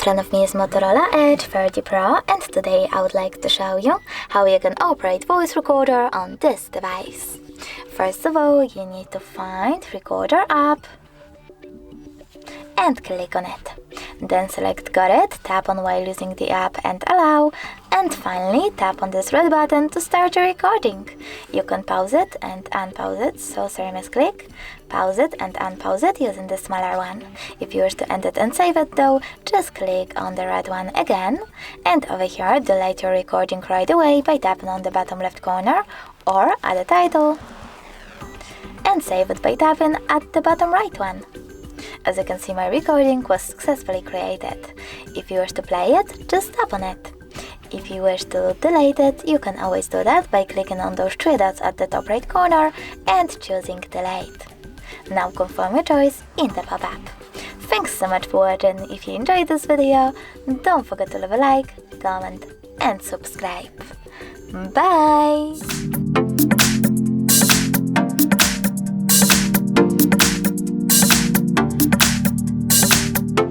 front of me is Motorola Edge 30 Pro, and today I would like to show you how you can operate voice recorder on this device. First of all, you need to find Recorder app and click on it. Then select Got It, tap on while using the app and allow, and finally tap on this red button to start your recording. You can pause it and unpause it, so sorry misclick. Pause it and unpause it using the smaller one. If you wish to end it and save it though, just click on the red one again, and over here delete your recording right away by tapping on the bottom left corner or at the title, and save it by tapping at the bottom right one. As you can see, my recording was successfully created. If you wish to play it, just tap on it. If you wish to delete it, you can always do that by clicking on those three dots at the top right corner and choosing delete. Now confirm your choice in the pop-up. Thanks so much for watching. If you enjoyed this video, don't forget to leave a like, comment and subscribe. Bye!